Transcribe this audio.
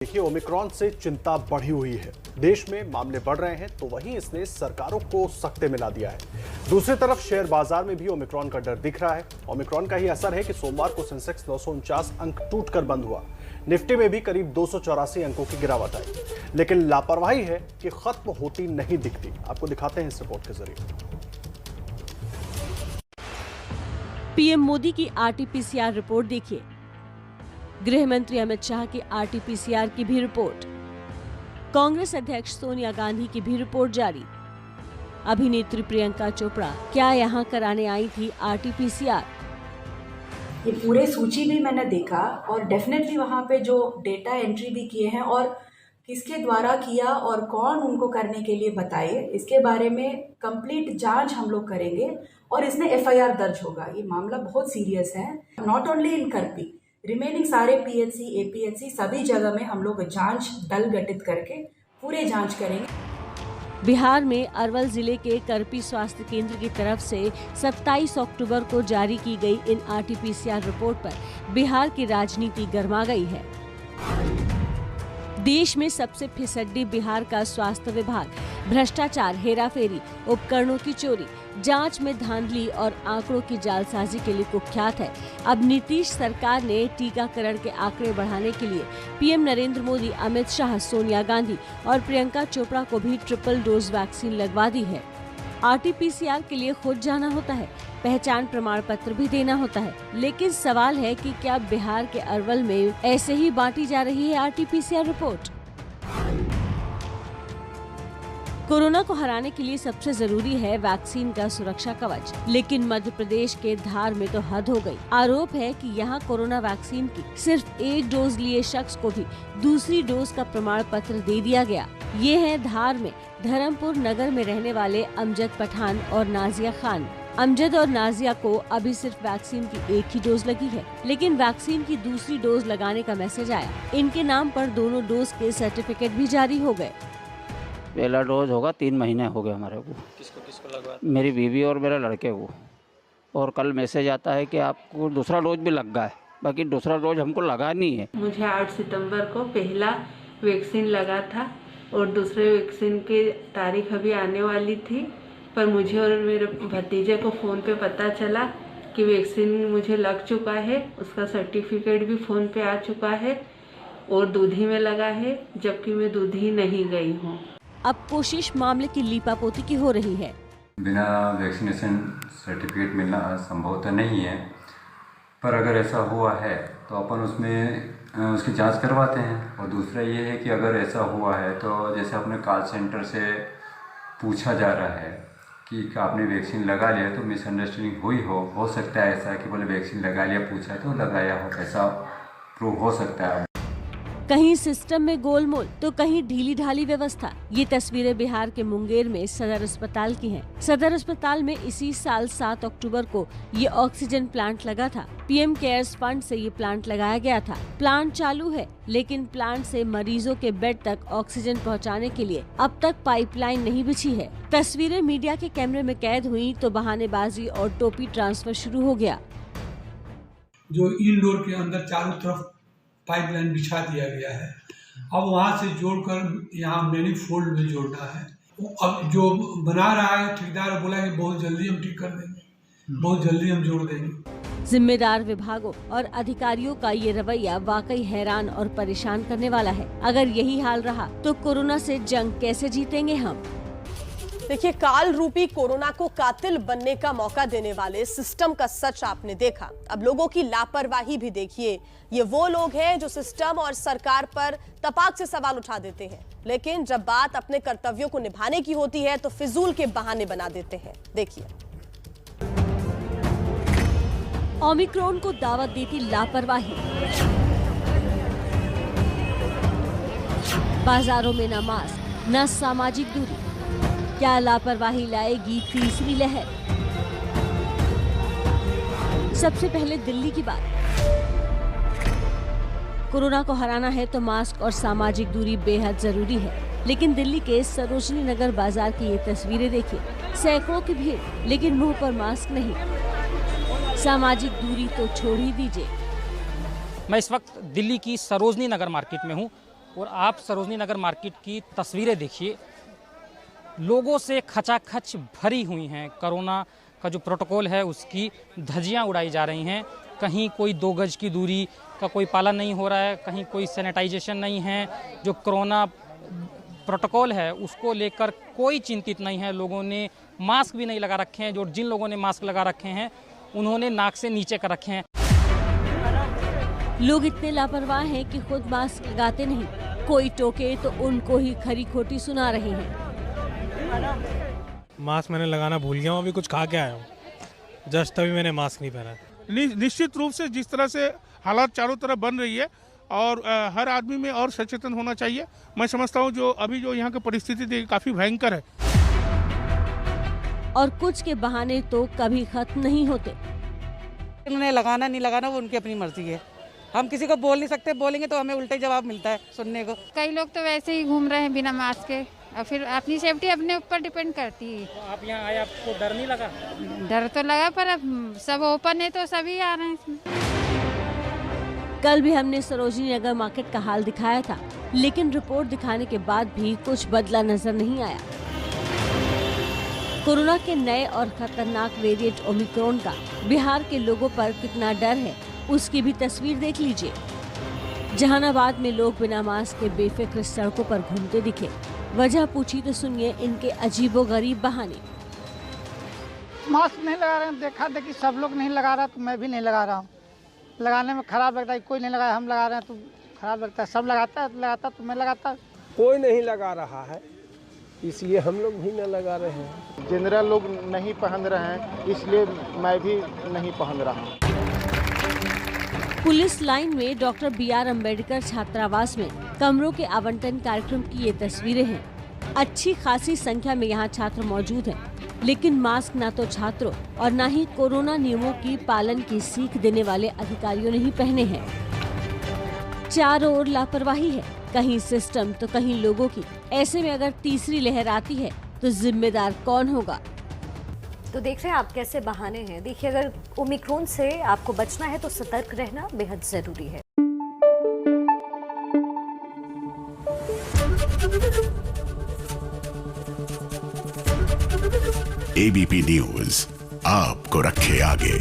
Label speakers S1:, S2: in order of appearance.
S1: देखिए, ओमिक्रॉन से चिंता बढ़ी हुई है। देश में मामले बढ़ रहे हैं तो वहीं इसने सरकारों को सख्ते में ला दिया है। दूसरी तरफ शेयर बाजार में भी ओमिक्रॉन का डर दिख रहा है। ओमिक्रॉन का ही असर है कि सोमवार को सेंसेक्स 949 अंक टूटकर बंद हुआ। निफ्टी में भी करीब 284 अंकों की गिरावट आई, लेकिन लापरवाही है कि खत्म होती नहीं दिखती। आपको दिखाते हैं इस रिपोर्ट के जरिए।
S2: पीएम मोदी की आरटीपीसीआर रिपोर्ट देखिए। गृह मंत्री अमित शाह की आरटीपीसीआर की भी रिपोर्ट। कांग्रेस अध्यक्ष सोनिया गांधी की भी रिपोर्ट जारी। अभिनेत्री प्रियंका चोपड़ा क्या यहां कराने आई थी आरटीपीसीआर?
S3: ये पूरे सूची भी मैंने देखा और डेफिनेटली वहाँ पे जो डेटा एंट्री भी किए हैं और किसके द्वारा किया और कौन उनको करने के लिए बताए, इसके बारे में कंप्लीट जांच हम लोग करेंगे और इसमें एफआईआर दर्ज होगा। ये मामला बहुत सीरियस है। Not only in Karpi, remaining सारे पीएचसी, एपीएचसी सभी जगह में हम लोग जांच दल गठित करके पूरे जांच करेंगे।
S2: बिहार में अरवल जिले के करपी स्वास्थ्य केंद्र की तरफ से 27 अक्टूबर को जारी की गई इन आरटीपीसीआर रिपोर्ट पर बिहार की राजनीति गर्मा गई है। देश में सबसे फिसड्डी बिहार का स्वास्थ्य विभाग भ्रष्टाचार, हेराफेरी, उपकरणों की चोरी, जांच में धांधली और आंकड़ों की जालसाजी के लिए कुख्यात है। अब नीतीश सरकार ने टीकाकरण के आंकड़े बढ़ाने के लिए पीएम नरेंद्र मोदी, अमित शाह, सोनिया गांधी और प्रियंका चोपड़ा को भी ट्रिपल डोज वैक्सीन लगवा दी है। आरटीपीसीआर के लिए खुद जाना होता है, पहचान प्रमाण पत्र भी देना होता है, लेकिन सवाल है कि क्या बिहार के अरवल में ऐसे ही बांटी जा रही है आरटीपीसीआर रिपोर्ट? कोरोना को हराने के लिए सबसे जरूरी है वैक्सीन का सुरक्षा कवच, लेकिन मध्य प्रदेश के धार में तो हद हो गई। आरोप है कि यहाँ कोरोना वैक्सीन की सिर्फ एक डोज लिए शख्स को भी दूसरी डोज का प्रमाण पत्र दे दिया गया। ये है धार में धर्मपुर नगर में रहने वाले अमजद पठान और नाजिया खान। अमजद और नाजिया को अभी सिर्फ वैक्सीन की एक ही डोज लगी है, लेकिन वैक्सीन की दूसरी डोज लगाने का मैसेज आया। इनके नाम पर दोनों डोज के सर्टिफिकेट भी जारी हो गए।
S4: पहला डोज होगा 3 महीने हो गए हमारे को।
S5: किसको लगवा?
S4: मेरी बीवी और मेरे लड़के को। और कल मैसेज आता है कि आपको दूसरा डोज भी लग गया है, बाकी दूसरा डोज हमको लगा नहीं है।
S6: मुझे 8 सितंबर को पहला वैक्सीन लगा था और दूसरे वैक्सीन की तारीख अभी आने वाली थी, पर मुझे और मेरे भतीजे को फ़ोन पे पता चला कि वैक्सीन मुझे लग चुका है। उसका सर्टिफिकेट भी फ़ोन पे आ चुका है और दूधी में लगा है, जबकि मैं दूधी नहीं गई हूँ।
S2: अब कोशिश मामले की लीपापोती की हो रही है।
S7: बिना वैक्सीनेशन सर्टिफिकेट मिलना संभव तो नहीं है, पर अगर ऐसा हुआ है तो अपन उसमें उसकी जांच करवाते हैं। और दूसरा ये है कि अगर ऐसा हुआ है तो जैसे अपने कॉल सेंटर से पूछा जा रहा है कि आपने वैक्सीन लगा लिया, तो मिसअंडरस्टैंडिंग हुई हो सकता है ऐसा कि बोले वैक्सीन लगा लिया, पूछा है तो लगाया हो, ऐसा प्रूव हो सकता है।
S2: कहीं सिस्टम में गोलमोल तो कहीं ढीली ढाली व्यवस्था। ये तस्वीरें बिहार के मुंगेर में सदर अस्पताल की हैं। सदर अस्पताल में इसी साल 7 अक्टूबर को ये ऑक्सीजन प्लांट लगा था। पीएम केयर्स फंड से ये प्लांट लगाया गया था। प्लांट चालू है, लेकिन प्लांट से मरीजों के बेड तक ऑक्सीजन पहुंचाने के लिए अब तक पाइपलाइन नहीं बिछी है। तस्वीरें मीडिया के कैमरे में कैद हुई तो बहानेबाजी और टोपी ट्रांसफर शुरू हो गया।
S8: जो इंडोर के अंदर चारों तरफ पाइपलाइन बिछा दिया गया है, अब वहाँ से जोड़कर यहाँ मैनीफोल्ड में जोड़ना है। अब जो बना रहा है ठेकेदार बोला कि बहुत जल्दी हम ठीक कर देंगे, बहुत जल्दी हम जोड़ देंगे।
S2: जिम्मेदार विभागों और अधिकारियों का ये रवैया वाकई हैरान और परेशान करने वाला है। अगर यही हाल रहा तो कोरोना से जंग कैसे जीतेंगे हम?
S9: देखिए, काल रूपी कोरोना को कातिल बनने का मौका देने वाले सिस्टम का सच आपने देखा। अब लोगों की लापरवाही भी देखिए। ये वो लोग हैं जो सिस्टम और सरकार पर तपाक से सवाल उठा देते हैं, लेकिन जब बात अपने कर्तव्यों को निभाने की होती है तो फिजूल के बहाने बना देते हैं। देखिए,
S2: ओमिक्रॉन को दावत देती लापरवाही। बाजारों में न मास्क, न सामाजिक दूरी। क्या लापरवाही लाएगी तीसरी लहर? सबसे पहले दिल्ली की बात। कोरोना को हराना है तो मास्क और सामाजिक दूरी बेहद जरूरी है, लेकिन दिल्ली के सरोजनी नगर बाजार की ये तस्वीरें देखिए। सैकड़ों की भीड़, लेकिन मुंह पर मास्क नहीं। सामाजिक दूरी तो छोड़ ही दीजिए।
S5: मैं इस वक्त दिल्ली की सरोजनी नगर मार्केट में हूँ और आप सरोजनी नगर मार्केट की तस्वीरें देखिए, लोगों से खचाखच भरी हुई हैं। कोरोना का जो प्रोटोकॉल है उसकी धज्जियां उड़ाई जा रही हैं। कहीं कोई 2 गज की दूरी का कोई पालन नहीं हो रहा है, कहीं कोई सैनिटाइजेशन नहीं है। जो कोरोना प्रोटोकॉल है उसको लेकर कोई चिंतित नहीं है। लोगों ने मास्क भी नहीं लगा रखे हैं। जो जिन लोगों ने मास्क लगा रखे हैं उन्होंने नाक से नीचे कर रखे हैं।
S2: लोग इतने लापरवाह हैं कि खुद मास्क लगाते नहीं, कोई टोके तो उनको ही खरी खोटी सुना रहे हैं।
S10: मास्क मैंने लगाना भूल गया हूँ, अभी कुछ खा के आया हूँ, जस्ट तभी मैंने मास्क नहीं पहना।
S11: निश्चित रूप से जिस तरह से हालात चारों तरफ बन रही है और हर आदमी में और सचेतन होना चाहिए। मैं समझता हूँ जो अभी जो यहाँ की परिस्थिति थी काफी भयंकर है
S2: और कुछ के बहाने तो कभी खत्म नहीं होते।
S12: उन्हें लगाना नहीं लगाना वो उनकी अपनी मर्जी है। हम किसी को बोल नहीं सकते, बोलेंगे तो हमें उल्टा जवाब मिलता है सुनने को।
S13: कई लोग तो वैसे ही घूम रहे हैं बिना मास्क के और फिर अपनी सेफ्टी अपने ऊपर डिपेंड करती है।
S5: तो आप यहाँ आए, आपको डर नहीं लगा?
S13: डर तो लगा, पर अब सब ओपन है तो सभी आ रहे हैं इसमें।
S2: कल भी हमने सरोजनी नगर मार्केट का हाल दिखाया था, लेकिन रिपोर्ट दिखाने के बाद भी कुछ बदला नजर नहीं आया। कोरोना के नए और खतरनाक वेरिएंट ओमिक्रॉन का बिहार के लोगों पर कितना डर है उसकी भी तस्वीर देख लीजिए। जहानाबाद में लोग बिना मास्क के बेफिक्र सड़कों पर घूमते दिखे। वजह पूछी तो सुनिए इनके अजीबोगरीब बहाने।
S12: मास्क नहीं लगा रहे हैं, देखा देखी सब लोग नहीं लगा रहा तो मैं भी नहीं लगा रहा हूँ। लगाने में खराब लगता है, कोई नहीं लगाया, हम लगा रहे हैं तो खराब लगता है। सब लगाता तो मैं लगाता।
S10: कोई नहीं लगा रहा है इसलिए हम लोग भी न लगा रहे हैं।
S14: जनरल लोग नहीं पहन रहे हैं इसलिए मैं भी नहीं पहन रहा हूँ।
S2: पुलिस लाइन में डॉक्टर BR अम्बेडकर छात्रावास में कमरों के आवंटन कार्यक्रम की ये तस्वीरें हैं। अच्छी खासी संख्या में यहाँ छात्र मौजूद हैं, लेकिन मास्क ना तो छात्रों और ना ही कोरोना नियमों की पालन की सीख देने वाले अधिकारियों ने ही पहने हैं। चारों ओर लापरवाही है, कहीं सिस्टम तो कहीं लोगों की। ऐसे में अगर तीसरी लहर आती है तो जिम्मेदार कौन होगा?
S15: तो देख रहे हैं आप कैसे बहाने हैं। देखिए, अगर ओमिक्रॉन से आपको बचना है तो सतर्क रहना बेहद जरूरी है।
S16: ABP न्यूज आपको रखे आगे।